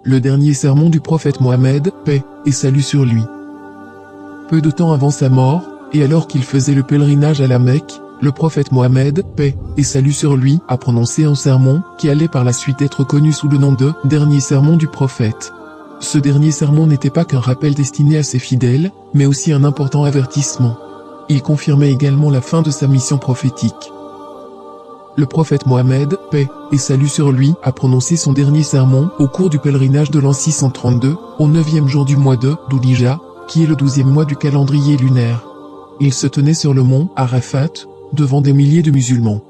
le dernier sermon du prophète Mohammed, paix et salut sur lui. Peu de temps avant sa mort, et alors qu'il faisait le pèlerinage à la Mecque, le prophète Mohammed, paix et salut sur lui, a prononcé un sermon qui allait par la suite être connu sous le nom de « dernier sermon du prophète ». Ce dernier sermon n'était pas qu'un rappel destiné à ses fidèles, mais aussi un important avertissement. Il confirmait également la fin de sa mission prophétique. Le prophète Mohammed, paix et salut sur lui, a prononcé son dernier sermon au cours du pèlerinage de l'an 632, au 9e jour du mois de Dhul-Hijjah, qui est le 12e mois du calendrier lunaire. Il se tenait sur le mont Arafat, devant des milliers de musulmans.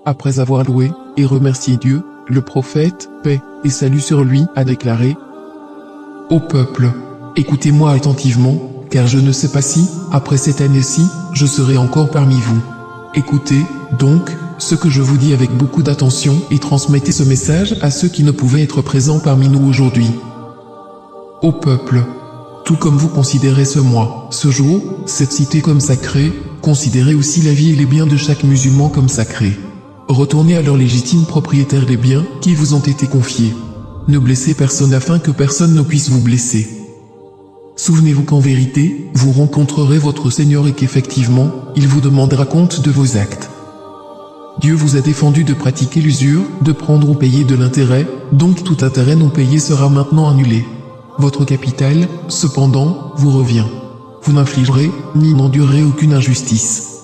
Après avoir loué et remercié Dieu, le prophète, paix et salut sur lui, a déclaré : « Ô peuple, écoutez-moi attentivement, car je ne sais pas si, après cette année-ci, je serai encore parmi vous. Écoutez, donc, ce que je vous dis avec beaucoup d'attention et transmettez ce message à ceux qui ne pouvaient être présents parmi nous aujourd'hui. Ô peuple, tout comme vous considérez ce mois, ce jour, cette cité comme sacrée, considérez aussi la vie et les biens de chaque musulman comme sacrés. Retournez à leurs légitimes propriétaires des biens qui vous ont été confiés. Ne blessez personne afin que personne ne puisse vous blesser. Souvenez-vous qu'en vérité, vous rencontrerez votre Seigneur et qu'effectivement, il vous demandera compte de vos actes. Dieu vous a défendu de pratiquer l'usure, de prendre ou payer de l'intérêt, donc tout intérêt non payé sera maintenant annulé. Votre capital, cependant, vous revient. Vous n'infligerez, ni n'endurerez aucune injustice.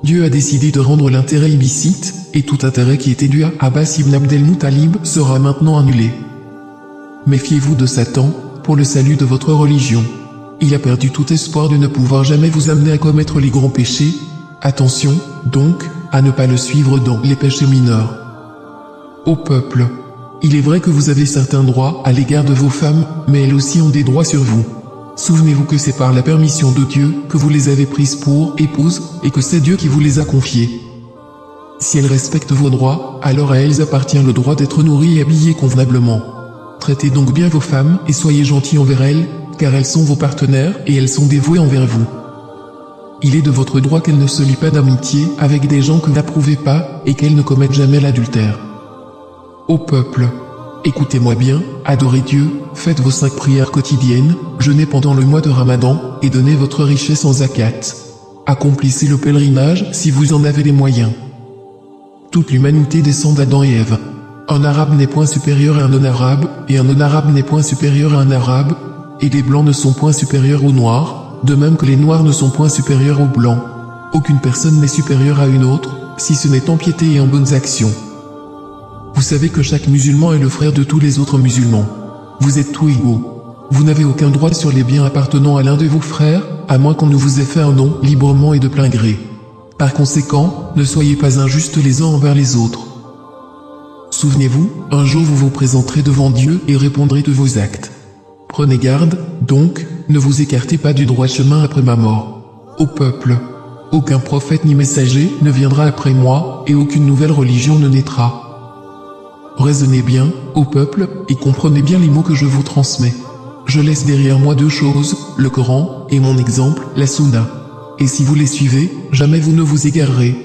Dieu a décidé de rendre l'intérêt illicite, et tout intérêt qui était dû à Abbas ibn Abdel-Muttalib sera maintenant annulé. Méfiez-vous de Satan, pour le salut de votre religion. Il a perdu tout espoir de ne pouvoir jamais vous amener à commettre les grands péchés. Attention, donc, à ne pas le suivre dans les péchés mineurs. Ô peuple, il est vrai que vous avez certains droits à l'égard de vos femmes, mais elles aussi ont des droits sur vous. Souvenez-vous que c'est par la permission de Dieu que vous les avez prises pour épouses, et que c'est Dieu qui vous les a confiées. Si elles respectent vos droits, alors à elles appartient le droit d'être nourries et habillées convenablement. Traitez donc bien vos femmes et soyez gentils envers elles, car elles sont vos partenaires et elles sont dévouées envers vous. Il est de votre droit qu'elles ne se lient pas d'amitié avec des gens que vous n'approuvez pas et qu'elles ne commettent jamais l'adultère. Ô peuple, écoutez-moi bien, adorez Dieu, faites vos 5 prières quotidiennes, jeûnez pendant le mois de Ramadan et donnez votre richesse en zakat. Accomplissez le pèlerinage si vous en avez les moyens. Toute l'humanité descend d'Adam et Ève. Un arabe n'est point supérieur à un non-arabe, et un non-arabe n'est point supérieur à un arabe, et les blancs ne sont point supérieurs aux noirs, de même que les noirs ne sont point supérieurs aux blancs. Aucune personne n'est supérieure à une autre, si ce n'est en piété et en bonnes actions. Vous savez que chaque musulman est le frère de tous les autres musulmans. Vous êtes tous égaux. Vous n'avez aucun droit sur les biens appartenant à l'un de vos frères, à moins qu'on ne vous ait fait un nom librement et de plein gré. Par conséquent, ne soyez pas injustes les uns envers les autres. Souvenez-vous, un jour vous vous présenterez devant Dieu et répondrez de vos actes. Prenez garde, donc, ne vous écartez pas du droit chemin après ma mort. Ô peuple, aucun prophète ni messager ne viendra après moi, et aucune nouvelle religion ne naîtra. Raisonnez bien, ô peuple, et comprenez bien les mots que je vous transmets. Je laisse derrière moi 2 choses, le Coran, et mon exemple, la Sunna. Et si vous les suivez, jamais vous ne vous égarerez.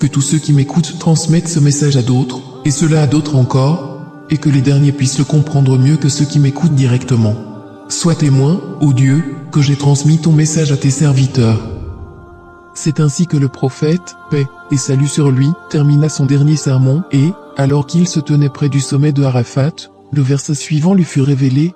Que tous ceux qui m'écoutent transmettent ce message à d'autres, et cela à d'autres encore, et que les derniers puissent le comprendre mieux que ceux qui m'écoutent directement. Sois témoin, ô Dieu, que j'ai transmis ton message à tes serviteurs. C'est ainsi que le prophète, paix et salut sur lui, termina son dernier sermon et, alors qu'il se tenait près du sommet de Arafat, le verset suivant lui fut révélé,